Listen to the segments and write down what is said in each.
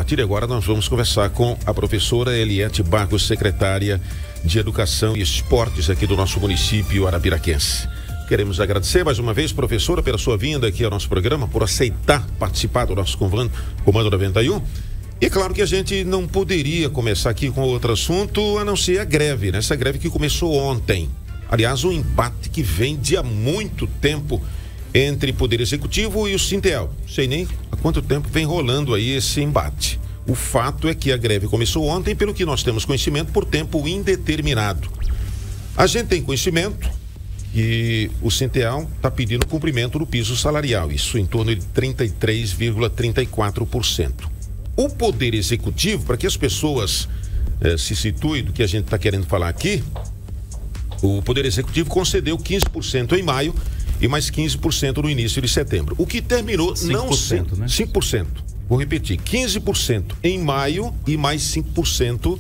partir de agora nós vamos conversar com a professora Eliete Barros, secretária de Educação e Esportes aqui do nosso município arapiraquense. Queremos agradecer mais uma vez, professora, pela sua vinda aqui ao nosso programa, por aceitar participar do nosso Comando 91. E é claro que a gente não poderia começar aqui com outro assunto a não ser a greve, né? Essa greve que começou ontem. Aliás, um embate que vem de há muito tempo entre Poder Executivo e o Sintel. Sei nem há quanto tempo vem rolando aí esse embate. O fato é que a greve começou ontem, pelo que nós temos conhecimento, por tempo indeterminado. A gente tem conhecimento que o Sintel está pedindo cumprimento do piso salarial, isso em torno de 33,34%. O Poder Executivo, para que as pessoas se situem do que a gente está querendo falar aqui, o Poder Executivo concedeu 15% em maio e mais 15% no início de setembro. O que terminou 5%, não né? 5%. Vou repetir, 15% em maio e mais 5%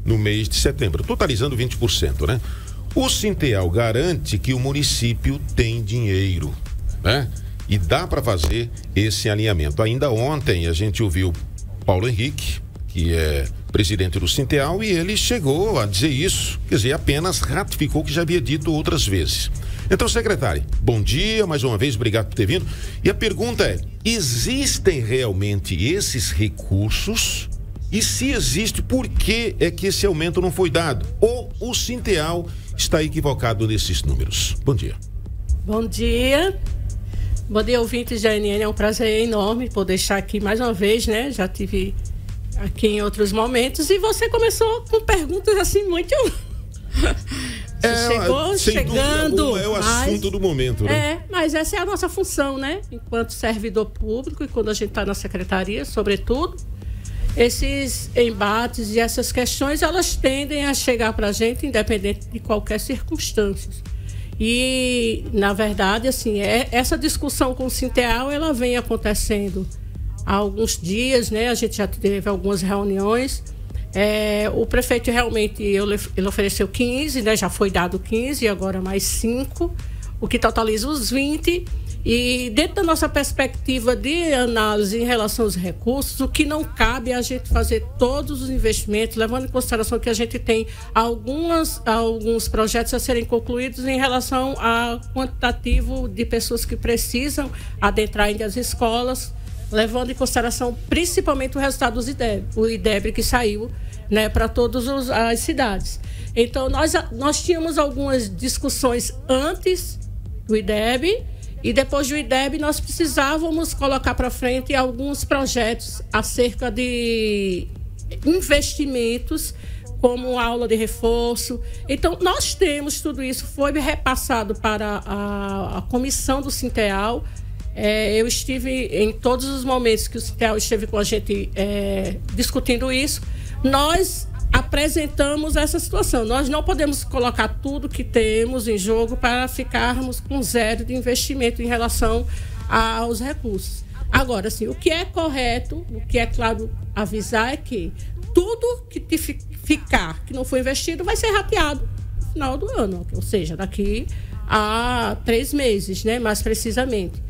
no mês de setembro, totalizando 20%, né? O Sintel garante que o município tem dinheiro, né? E dá para fazer esse alinhamento. Ainda ontem a gente ouviu Paulo Henrique, que é presidente do Sintel, e ele chegou a dizer isso, quer dizer, apenas ratificou o que já havia dito outras vezes. Então, secretário, bom dia, mais uma vez, obrigado por ter vindo. E a pergunta é, existem realmente esses recursos? E se existe, por que é que esse aumento não foi dado? Ou o Sintel está equivocado nesses números? Bom dia. Bom dia. Bom dia, ouvintes da ANN, é um prazer enorme poder estar aqui mais uma vez, né? Já tive aqui em outros momentos e você começou com perguntas assim muito... Chegou chegando. É o assunto do momento, né? Mas essa é a nossa função, né? Enquanto servidor público e quando a gente está na secretaria, sobretudo, esses embates e essas questões, elas tendem a chegar para a gente independente de qualquer circunstância. E, na verdade, assim, essa discussão com o Sintel, ela vem acontecendo há alguns dias, né? A gente já teve algumas reuniões. O prefeito realmente, ele ofereceu 15, né? Já foi dado 15 e agora mais 5, o que totaliza os 20. E dentro da nossa perspectiva de análise em relação aos recursos, o que não cabe é a gente fazer todos os investimentos, levando em consideração que a gente tem alguns projetos a serem concluídos em relação ao quantitativo de pessoas que precisam adentrar em as escolas, levando em consideração principalmente o resultado do IDEB, o IDEB que saiu, né, para todas as cidades. Então, nós tínhamos algumas discussões antes do IDEB e depois do IDEB nós precisávamos colocar para frente alguns projetos acerca de investimentos, como aula de reforço. Então, nós temos tudo isso, foi repassado para a comissão do Sintel. Eu estive em todos os momentos que o Sintel esteve com a gente discutindo isso. Nós apresentamos essa situação. Nós não podemos colocar tudo que temos em jogo para ficarmos com zero de investimento em relação aos recursos. Agora, assim, o que é correto, o que é claro avisar é que tudo que ficar, que não foi investido, vai ser rateado no final do ano, ou seja, daqui a 3 meses, né, mais precisamente.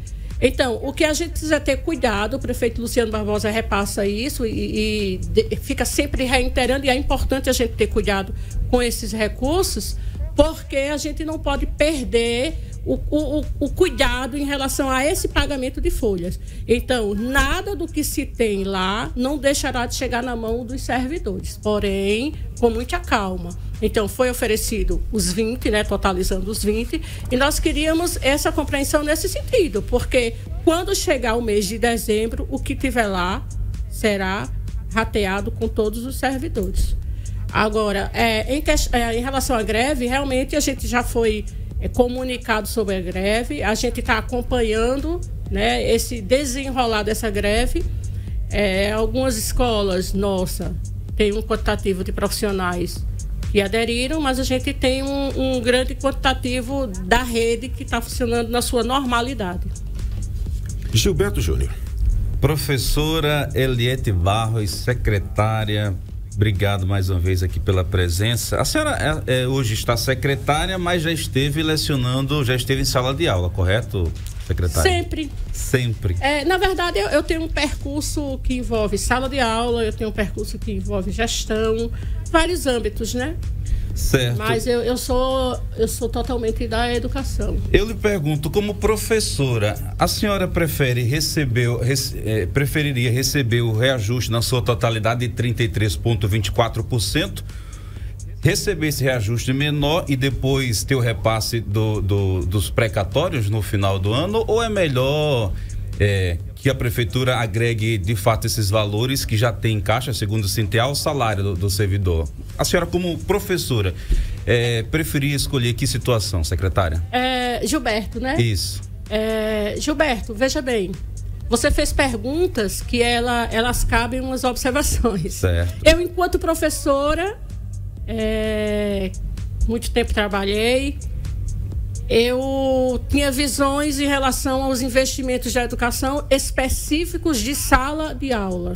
Então, o que a gente precisa ter cuidado, o prefeito Luciano Barbosa repassa isso e fica sempre reiterando, e é importante a gente ter cuidado com esses recursos, porque a gente não pode perder o cuidado em relação a esse pagamento de folhas. Então, nada do que se tem lá não deixará de chegar na mão dos servidores, porém, com muita calma. Então, foi oferecido os 20, né, totalizando os 20, e nós queríamos essa compreensão nesse sentido, porque quando chegar o mês de dezembro, o que tiver lá será rateado com todos os servidores. Agora, em relação à greve, realmente a gente já foi comunicado sobre a greve, a gente está acompanhando, né, esse desenrolar dessa greve. Algumas escolas, tem um quantitativo de profissionais que aderiram, mas a gente tem um grande quantitativo da rede que está funcionando na sua normalidade. Gilberto Júnior. Professora Eliete Barros, secretária, obrigado mais uma vez aqui pela presença. A senhora hoje está secretária, mas já esteve lecionando, já esteve em sala de aula, correto, secretária? Sempre. Sempre. Na verdade, eu tenho um percurso que envolve sala de aula, eu tenho um percurso que envolve gestão, vários âmbitos, né? Certo. Mas eu sou totalmente da educação. Eu lhe pergunto, como professora, a senhora preferiria receber o reajuste na sua totalidade de 33,24%, receber esse reajuste menor e depois ter o repasse dos precatórios no final do ano, ou é melhor que a prefeitura agregue de fato esses valores que já tem em caixa, segundo o Sinteal, o salário do servidor? A senhora, como professora, preferia escolher que situação, secretária? Gilberto, né? Isso. Gilberto, veja bem, você fez perguntas que elas cabem umas observações. Certo. Eu, enquanto professora, muito tempo trabalhei, eu tinha visões em relação aos investimentos da educação específicos de sala de aula.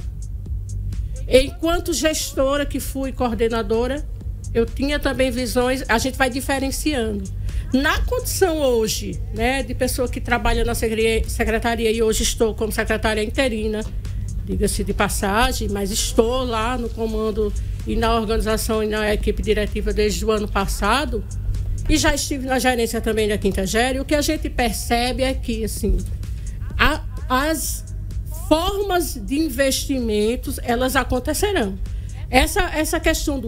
Enquanto gestora, que fui coordenadora, eu tinha também visões, a gente vai diferenciando. Na condição hoje, né, de pessoa que trabalha na secretaria, e hoje estou como secretária interina, diga-se de passagem, mas estou lá no comando e na organização e na equipe diretiva desde o ano passado, e já estive na gerência também da Quinta Géria. O que a gente percebe é que, assim, as formas de investimentos, elas acontecerão. Essa questão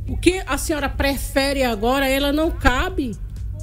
o que a senhora prefere agora, ela não cabe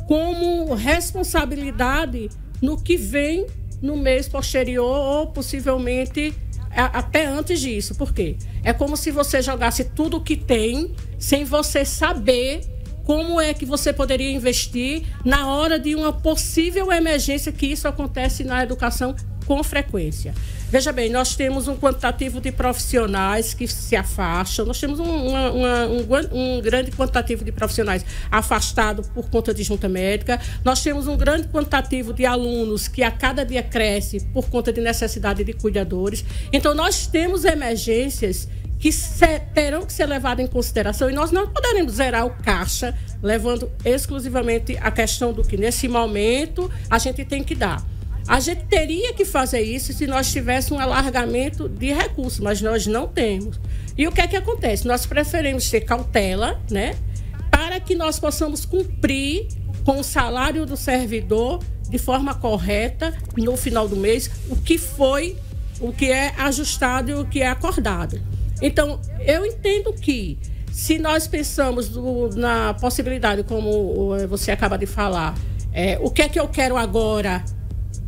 como responsabilidade no que vem no mês posterior ou possivelmente até antes disso. Por quê? É como se você jogasse tudo o que tem sem você saber como é que você poderia investir na hora de uma possível emergência, que isso acontece na educação com frequência. Veja bem, nós temos um quantitativo de profissionais que se afastam, nós temos um grande quantitativo de profissionais afastados por conta de junta médica, nós temos um grande quantitativo de alunos que a cada dia cresce por conta de necessidade de cuidadores. Então, nós temos emergências que terão que ser levadas em consideração, e nós não poderemos zerar o caixa levando exclusivamente a questão do que nesse momento a gente tem que dar. A gente teria que fazer isso se nós tivéssemos um alargamento de recursos, mas nós não temos. E o que é que acontece? Nós preferimos ter cautela, né, para que nós possamos cumprir com o salário do servidor de forma correta no final do mês, o que é ajustado e o que é acordado. Então, eu entendo que, se nós pensamos na possibilidade, como você acaba de falar, o que é que eu quero agora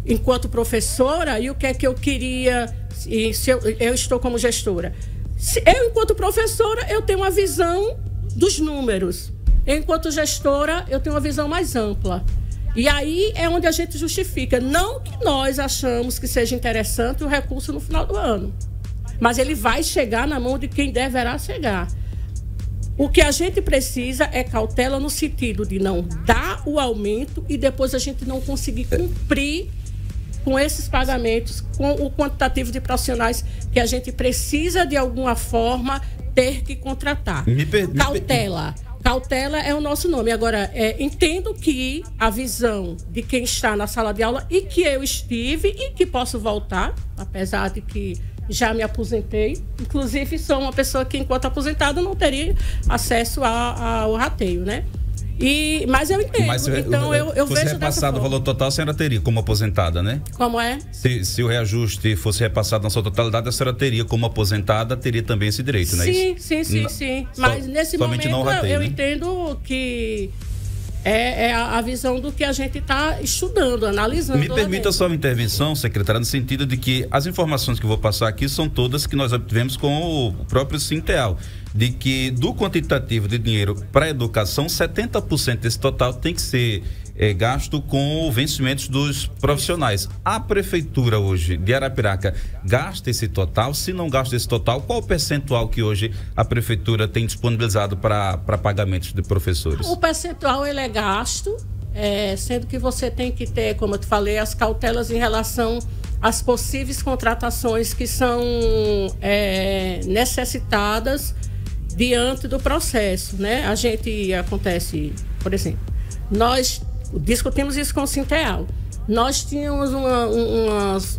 enquanto professora e o que é que eu queria se eu estou como gestora. Eu, enquanto professora, eu tenho uma visão dos números. Enquanto gestora, eu tenho uma visão mais ampla. E aí é onde a gente justifica. Não que nós achamos que seja interessante o recurso no final do ano, mas ele vai chegar na mão de quem deverá chegar. O que a gente precisa é cautela no sentido de não dar o aumento e depois a gente não conseguir cumprir com esses pagamentos, com o quantitativo de profissionais que a gente precisa, de alguma forma, ter que contratar. Cautela. Cautela é o nosso nome. Agora, entendo que a visão de quem está na sala de aula, e que eu estive e que posso voltar, apesar de que já me aposentei, inclusive sou uma pessoa que, enquanto aposentada, não teria acesso ao rateio, né? Mas eu entendo. Então, eu vejo repassado o valor total, a senhora teria como aposentada, né? Como é? Se o reajuste fosse repassado na sua totalidade, a senhora teria como aposentada, teria também esse direito, não é isso? Sim. Mas nesse momento não rateio, eu entendo que é a visão do que a gente está estudando, analisando. Me permita só uma intervenção, secretária, no sentido de que as informações que eu vou passar aqui são todas que nós obtivemos com o próprio Sinteal, de que do quantitativo de dinheiro para a educação, 70% desse total tem que ser gasto com vencimentos dos profissionais. A prefeitura hoje de Arapiraca gasta esse total? Se não gasta esse total, qual o percentual que hoje a prefeitura tem disponibilizado para pagamentos de professores? O percentual ele é gasto, sendo que você tem que ter, como eu te falei, as cautelas em relação às possíveis contratações que são necessitadas diante do processo, né? Acontece, por exemplo, nós discutimos isso com o Sinteal. nós tínhamos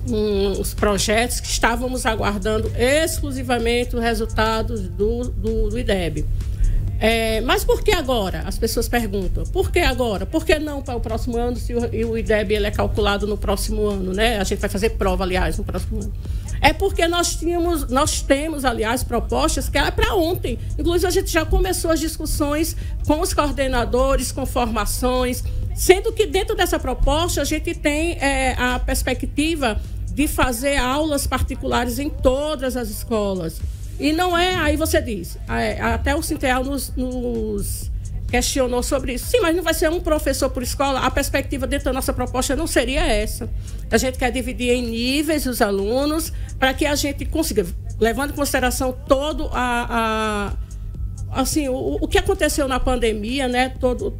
uns projetos que estávamos aguardando exclusivamente os resultados do IDEB. Mas por que agora? As pessoas perguntam. Por que agora? Por que não para o próximo ano, se o IDEB ele é calculado no próximo ano, né? A gente vai fazer prova, aliás, no próximo ano. É porque nós temos, aliás, propostas que é para ontem. Inclusive, a gente já começou as discussões com os coordenadores, com formações, sendo que dentro dessa proposta a gente tem a perspectiva de fazer aulas particulares em todas as escolas. E não é, aí você diz, até o Sinteal nos questionou sobre isso. Sim, mas não vai ser um professor por escola? A perspectiva dentro da nossa proposta não seria essa. A gente quer dividir em níveis os alunos para que a gente consiga, levando em consideração todo assim, o que aconteceu na pandemia, né?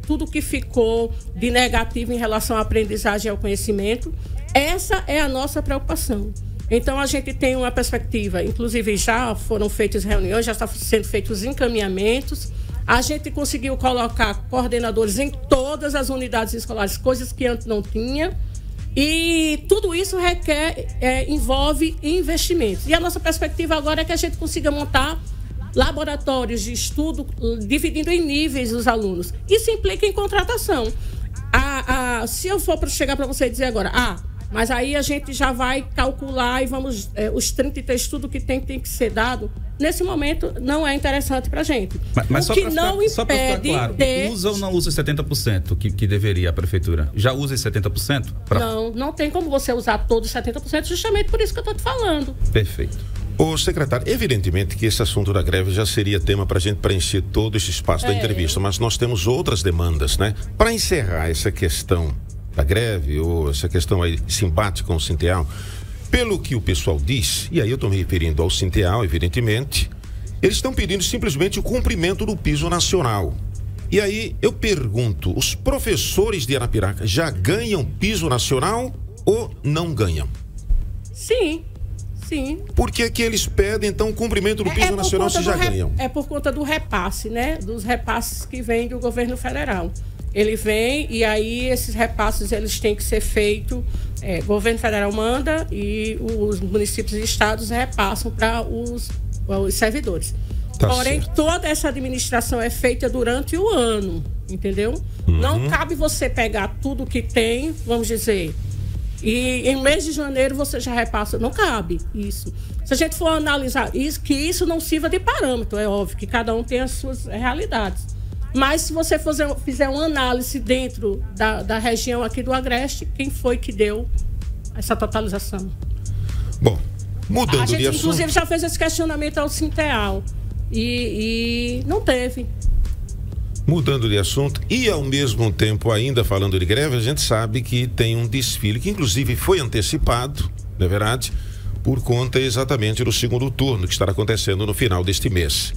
Tudo que ficou de negativo em relação à aprendizagem e ao conhecimento. Essa é a nossa preocupação. Então, a gente tem uma perspectiva, inclusive já foram feitas reuniões, já estão sendo feitos encaminhamentos. A gente conseguiu colocar coordenadores em todas as unidades escolares, coisas que antes não tinha. E tudo isso envolve investimentos. E a nossa perspectiva agora é que a gente consiga montar laboratórios de estudo, dividindo em níveis os alunos. Isso implica em contratação. Se eu for chegar para você e dizer agora, mas aí a gente já vai calcular e vamos os 33 estudos que tem que ser dado. Nesse momento, não é interessante para a gente. Mas só para ficar claro, usa ou não usa 70% que deveria a prefeitura? Já usa esse 70%? Não tem como você usar todos os 70%, justamente por isso que eu estou te falando. Perfeito. Ô, secretário, evidentemente que esse assunto da greve já seria tema para a gente preencher todo esse espaço da entrevista, mas nós temos outras demandas, né? Para encerrar essa questão da greve, ou essa questão aí, esse embate com o Sinteal, pelo que o pessoal diz, e aí eu estou me referindo ao Sinteal, evidentemente, eles estão pedindo simplesmente o cumprimento do piso nacional. E aí eu pergunto, os professores de Arapiraca já ganham piso nacional ou não ganham? Sim. Por que eles pedem, então, o cumprimento do piso nacional se já ganham? É por conta do repasse, né? Dos repasses que vêm do governo federal. Ele vem e aí esses repasses eles têm que ser feitos, o governo federal manda e os municípios e estados repassam para os servidores. Porém, toda essa administração é feita durante o ano, entendeu? Não cabe você pegar tudo que tem, vamos dizer, e em mês de janeiro você já repassa. Não cabe isso. Se a gente for analisar isso, que isso não sirva de parâmetro, é óbvio que cada um tem as suas realidades. Mas se você fizer uma análise dentro da região aqui do Agreste, quem foi que deu essa totalização? Bom, mudando de assunto... A gente, inclusive, já fez esse questionamento ao Sinteal e não teve. Mudando de assunto e, ao mesmo tempo, ainda falando de greve, a gente sabe que tem um desfile que, inclusive, foi antecipado, não é verdade? Por conta exatamente do segundo turno que estará acontecendo no final deste mês.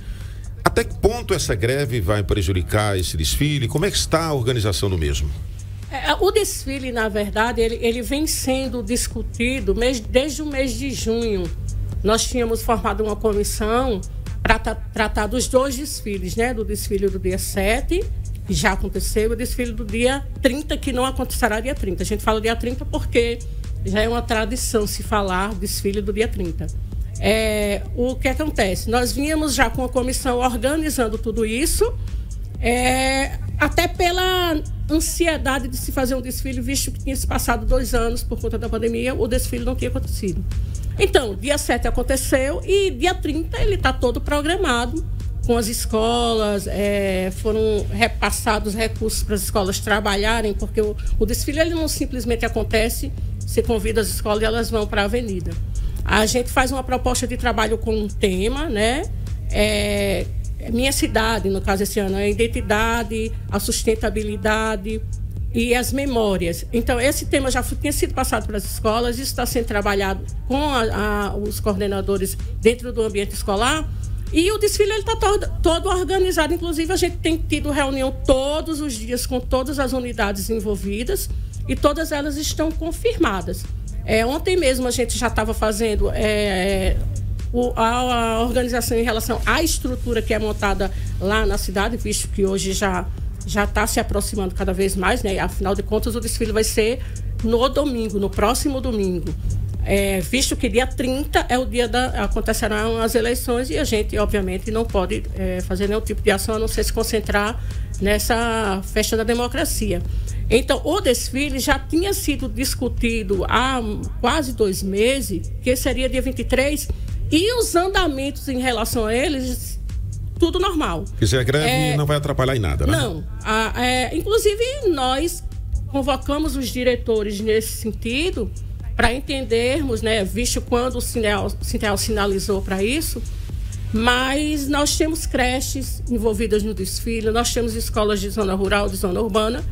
Até que ponto essa greve vai prejudicar esse desfile? Como é que está a organização do mesmo? O desfile, na verdade, ele vem sendo discutido desde o mês de junho. Nós tínhamos formado uma comissão para tratar dos dois desfiles, né? Do desfile do dia 7, que já aconteceu, e o desfile do dia 30, que não acontecerá dia 30. A gente fala dia 30 porque já é uma tradição se falar desfile do dia 30. O que acontece? Nós vínhamos já com a comissão organizando tudo isso, até pela ansiedade de se fazer um desfile, visto que tinha se passado 2 anos por conta da pandemia, o desfile não tinha acontecido. Então, dia 7 aconteceu e dia 30 ele está todo programado com as escolas, foram repassados recursos para as escolas trabalharem, porque o desfile ele não simplesmente acontece, você convida as escolas e elas vão para a avenida. A gente faz uma proposta de trabalho com um tema, né? Minha cidade, no caso esse ano, a identidade, a sustentabilidade e as memórias. Então, esse tema já tinha sido passado para as escolas, isso está sendo trabalhado com os coordenadores dentro do ambiente escolar. E o desfile está todo organizado. Inclusive, a gente tem tido reunião todos os dias com todas as unidades envolvidas e todas elas estão confirmadas. Ontem mesmo a gente já estava fazendo a organização em relação à estrutura que é montada lá na cidade, visto que hoje já está se aproximando cada vez mais, né? Afinal de contas, o desfile vai ser no domingo, no próximo domingo. Visto que dia 30 é o dia acontecerão as eleições e a gente, obviamente, não pode fazer nenhum tipo de ação a não ser se concentrar nessa festa da democracia. Então, o desfile já tinha sido discutido há quase 2 meses, que seria dia 23, e os andamentos em relação a eles, tudo normal. Se a greve não vai atrapalhar em nada, né? Não. Inclusive, nós convocamos os diretores nesse sentido para entendermos, né, visto quando o Sintel sinalizou para isso, mas nós temos creches envolvidas no desfile, nós temos escolas de zona rural, de zona urbana,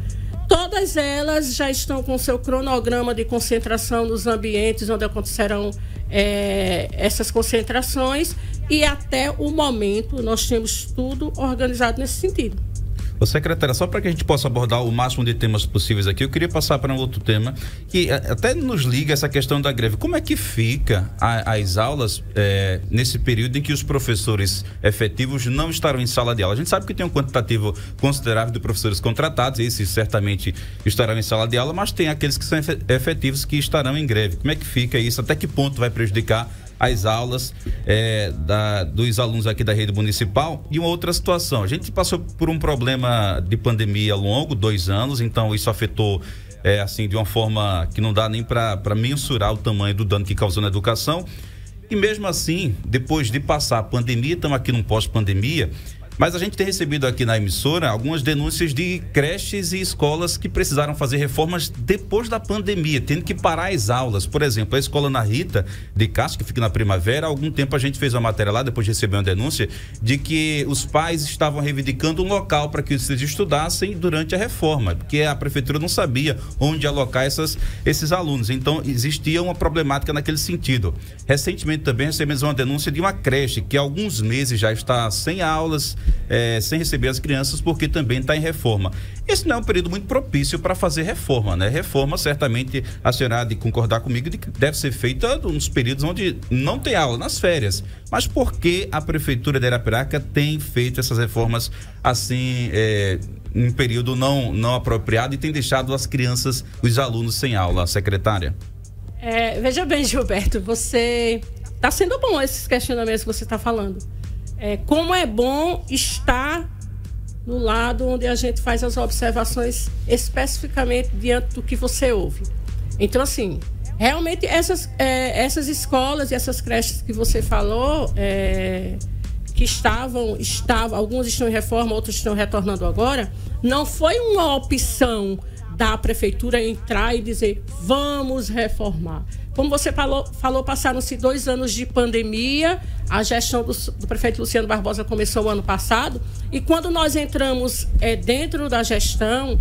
todas elas já estão com seu cronograma de concentração nos ambientes onde acontecerão essas concentrações e até o momento nós temos tudo organizado nesse sentido. Ô, secretária, só para que a gente possa abordar o máximo de temas possíveis aqui, eu queria passar para um outro tema que até nos liga essa questão da greve. Como é que fica as aulas nesse período em que os professores efetivos não estarão em sala de aula? A gente sabe que tem um quantitativo considerável de professores contratados, esses certamente estarão em sala de aula, mas tem aqueles que são efetivos que estarão em greve. Como é que fica isso? Até que ponto vai prejudicar as aulas dos alunos aqui da rede municipal? E uma outra situação, a gente passou por um problema de pandemia longo, 2 anos, então isso afetou assim, de uma forma que não dá nem para mensurar o tamanho do dano que causou na educação, e mesmo assim, depois de passar a pandemia, estamos aqui num pós-pandemia, mas a gente tem recebido aqui na emissora algumas denúncias de creches e escolas que precisaram fazer reformas depois da pandemia, tendo que parar as aulas. Por exemplo, a escola Ana Rita de Castro, que fica na Primavera, há algum tempo a gente fez uma matéria lá, depois de receber uma denúncia, de que os pais estavam reivindicando um local para que eles estudassem durante a reforma, porque a prefeitura não sabia onde alocar esses alunos. Então, existia uma problemática naquele sentido. Recentemente também recebemos uma denúncia de uma creche que há alguns meses já está sem aulas, sem receber as crianças, porque também está em reforma. Esse não é um período muito propício para fazer reforma, né? Reforma, certamente, a senhora há de concordar comigo, de que deve ser feita nos períodos onde não tem aula, nas férias. Mas por que a prefeitura de Arapiraca tem feito essas reformas assim, em período não apropriado, e tem deixado as crianças, os alunos sem aula, secretária? Veja bem, Gilberto, está sendo bom esses questionamentos que você está falando. Como é bom estar no lado onde a gente faz as observações especificamente diante do que você ouve. Então, assim, realmente essas escolas e essas creches que você falou, que estavam, alguns estão em reforma, outros estão retornando agora, não foi uma opção da prefeitura entrar e dizer, vamos reformar. Como você falou, passaram-se 2 anos de pandemia, a gestão do prefeito Luciano Barbosa começou o ano passado, e quando nós entramos dentro da gestão,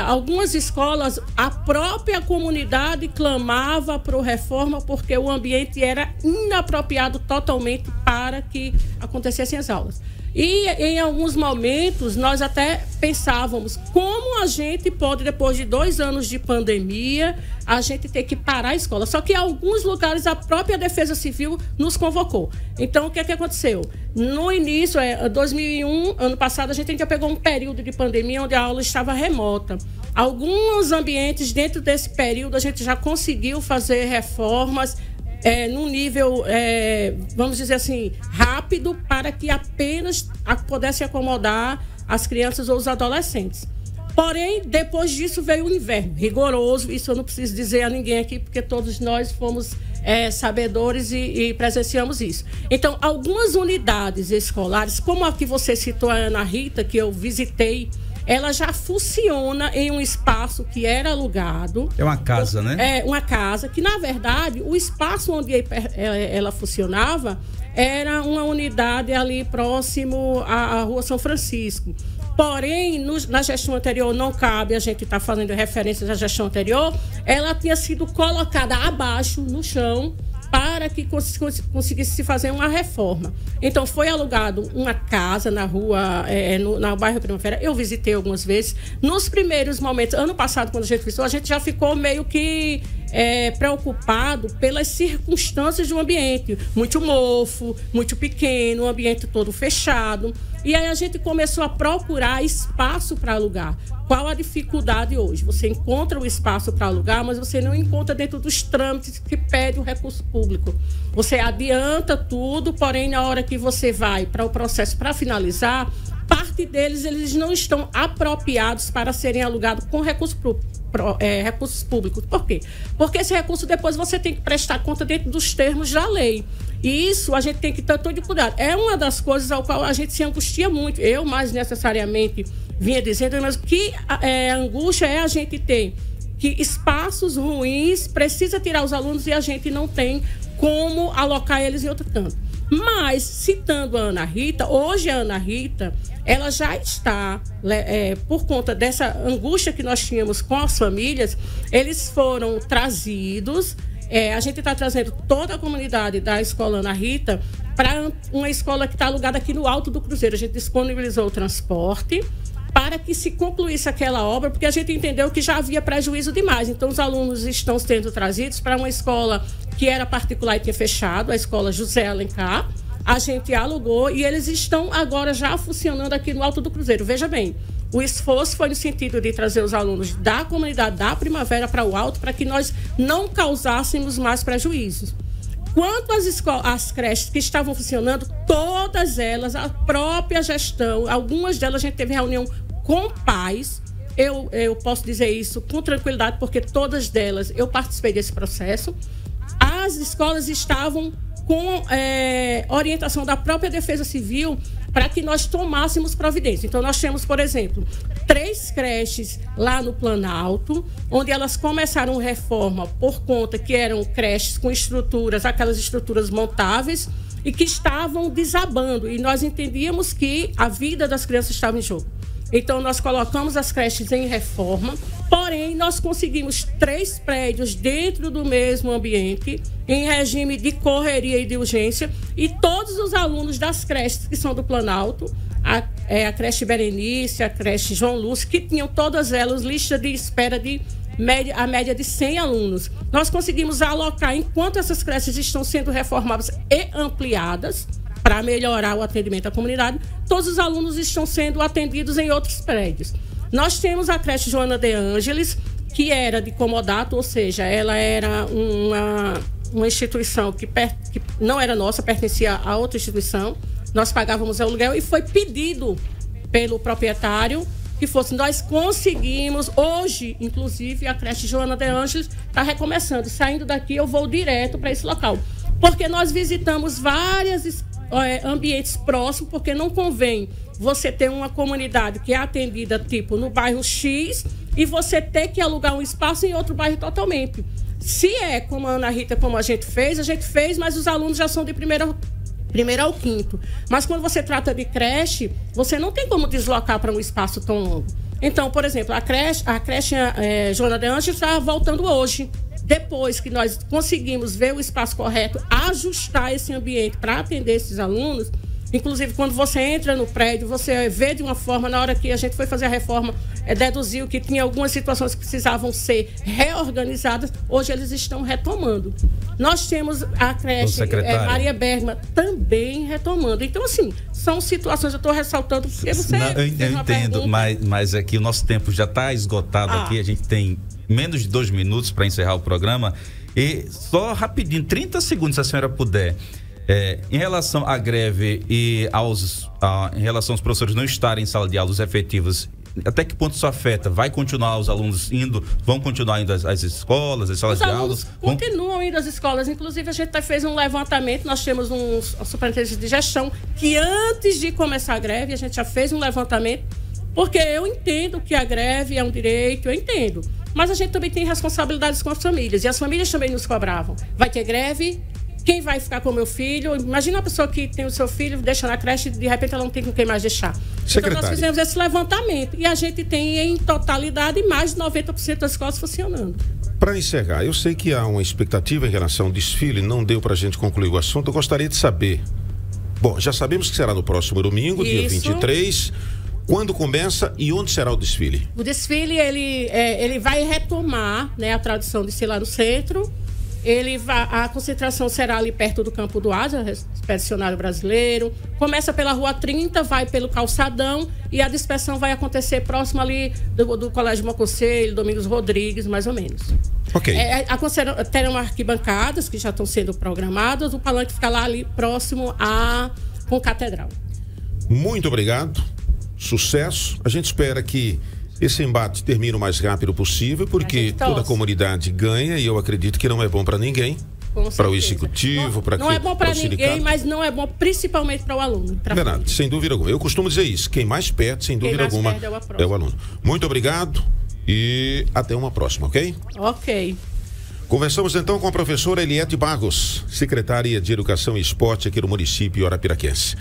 algumas escolas, a própria comunidade clamava por reforma porque o ambiente era inapropriado totalmente para que acontecessem as aulas. E em alguns momentos nós até pensávamos como a gente pode, depois de 2 anos de pandemia, a gente ter que parar a escola. Só que em alguns lugares a própria Defesa Civil nos convocou. Então o que aconteceu? No início, 2001, ano passado, a gente ainda pegou um período de pandemia onde a aula estava remota. Alguns ambientes dentro desse período a gente já conseguiu fazer reformas num nível, vamos dizer assim, rápido, para que apenas pudesse acomodar as crianças ou os adolescentes. Porém, depois disso veio o inverno rigoroso, isso eu não preciso dizer a ninguém aqui, porque todos nós fomos sabedores e presenciamos isso. Então, algumas unidades escolares, como a que você citou, a Ana Rita, que eu visitei, ela já funciona em um espaço que era alugado. É uma casa, né? É uma casa que, na verdade, o espaço onde ela funcionava era uma unidade ali próximo à Rua São Francisco. Porém, na gestão anterior, não cabe a gente estar fazendo referências à gestão anterior, ela tinha sido colocada abaixo, no chão, para que conseguisse se fazer uma reforma. Então, foi alugado uma casa na rua, no bairro Primavera. Eu visitei algumas vezes. Nos primeiros momentos, ano passado, quando a gente visitou, a gente já ficou meio que preocupado pelas circunstâncias do ambiente. Muito mofo, muito pequeno, o ambiente todo fechado. E aí a gente começou a procurar espaço para alugar. Qual a dificuldade hoje? Você encontra o espaço para alugar, mas você não encontra dentro dos trâmites que pede o recurso público. Você adianta tudo, porém, na hora que você vai para o processo para finalizar, parte deles eles não estão apropriados para serem alugados com recursos públicos. Por quê? Porque esse recurso depois você tem que prestar conta dentro dos termos da lei. E isso a gente tem que ter todo cuidado. É uma das coisas ao qual a gente se angustia muito. Eu, mais necessariamente, vinha dizendo, mas que a angústia é a gente ter que espaços ruins, precisa tirar os alunos e a gente não tem como alocar eles em outro canto. Mas, citando a Ana Rita, hoje a Ana Rita, ela já está, por conta dessa angústia que nós tínhamos com as famílias, eles foram trazidos, a gente está trazendo toda a comunidade da Escola Ana Rita para uma escola que está alugada aqui no Alto do Cruzeiro. A gente disponibilizou o transporte para que se concluísse aquela obra, porque a gente entendeu que já havia prejuízo demais. Então, os alunos estão sendo trazidos para uma escola que era particular e tinha fechado, a escola José Alencar. A gente alugou e eles estão agora já funcionando aqui no Alto do Cruzeiro. Veja bem, o esforço foi no sentido de trazer os alunos da comunidade da Primavera para o Alto, para que nós não causássemos mais prejuízos. Quanto às creches que estavam funcionando, todas elas, a própria gestão, algumas delas a gente teve reunião com pais. Eu posso dizer isso com tranquilidade, porque todas delas eu participei desse processo. As escolas estavam com orientação da própria Defesa Civil para que nós tomássemos providência. Então, nós temos, por exemplo, 3 creches lá no Planalto, onde elas começaram reforma por conta que eram creches com estruturas, aquelas estruturas montáveis, e que estavam desabando. E nós entendíamos que a vida das crianças estava em jogo. Então, nós colocamos as creches em reforma, porém, nós conseguimos 3 prédios dentro do mesmo ambiente, em regime de correria e de urgência, e todos os alunos das creches que são do Planalto, a creche Berenice, a creche João Lúcio, que tinham todas elas lista de espera de a média de 100 alunos. Nós conseguimos alocar, enquanto essas creches estão sendo reformadas e ampliadas, para melhorar o atendimento à comunidade, todos os alunos estão sendo atendidos em outros prédios. Nós temos a creche Joana de Ângeles, que era de comodato, ou seja, ela era uma instituição que não era nossa, pertencia a outra instituição. Nós pagávamos aluguel e foi pedido pelo proprietário que fosse. Nós conseguimos, hoje, inclusive, a creche Joana de Ângeles está recomeçando. Saindo daqui, eu vou direto para esse local. Porque nós visitamos várias ambientes próximos, porque não convém você ter uma comunidade que é atendida, tipo, no bairro X, e você ter que alugar um espaço em outro bairro totalmente. Se é como a Ana Rita, como a gente fez, mas os alunos já são de primeiro ao 5º. Mas quando você trata de creche, você não tem como deslocar para um espaço tão longo. Então, por exemplo, a creche Joana de Ângeles está voltando hoje. Depois que nós conseguimos ver o espaço correto, ajustar esse ambiente para atender esses alunos, inclusive quando você entra no prédio, você vê de uma forma, na hora que a gente foi fazer a reforma, deduziu que tinha algumas situações que precisavam ser reorganizadas, hoje eles estão retomando. Nós temos a creche Maria Bergman também retomando. Então, assim, são situações, eu estou ressaltando porque você... eu entendo, mas aqui o nosso tempo já está esgotado aqui, a gente tem menos de 2 minutos para encerrar o programa. E só rapidinho, 30 segundos, se a senhora puder. Em relação à greve e em relação aos professores não estarem em sala de aula, os efetivos, até que ponto isso afeta? Vai continuar os alunos vão continuar indo às escolas, às salas de aulas? Continuam indo às escolas. Inclusive, a gente fez um levantamento, nós temos um superintendente de gestão que antes de começar a greve, a gente já fez um levantamento, porque eu entendo que a greve é um direito, eu entendo. Mas a gente também tem responsabilidades com as famílias. E as famílias também nos cobravam. Vai ter greve? Quem vai ficar com o meu filho? Imagina uma pessoa que tem o seu filho, deixa na creche e de repente ela não tem com quem mais deixar. Então nós fizemos esse levantamento. E a gente tem em totalidade mais de 90% das escolas funcionando. Para encerrar, eu sei que há uma expectativa em relação ao desfile, não deu para a gente concluir o assunto. Eu gostaria de saber. Bom, já sabemos que será no próximo domingo, dia 23. Quando começa e onde será o desfile? O desfile, ele vai retomar, né, a tradição de ser lá no centro. A concentração será ali perto do Campo do Asa, Expedicionário Brasileiro. Começa pela Rua 30, vai pelo Calçadão e a dispersão vai acontecer próximo ali do Colégio Moconselho, Domingos Rodrigues, mais ou menos. Ok. Terão arquibancadas que já estão sendo programadas. O palanque fica lá ali próximo com a Catedral. Muito obrigado. Sucesso. A gente espera que esse embate termine o mais rápido possível, porque toda a comunidade ganha e eu acredito que não é bom para ninguém. Para o executivo, para não é bom para ninguém, mas não é bom principalmente para o aluno. Verdade, sem dúvida alguma. Eu costumo dizer isso. Quem mais perde, sem dúvida alguma, é o aluno. Muito obrigado e até uma próxima, ok? Ok. Conversamos então com a professora Eliete Barros, secretária de Educação e Esporte aqui no município arapiraquense.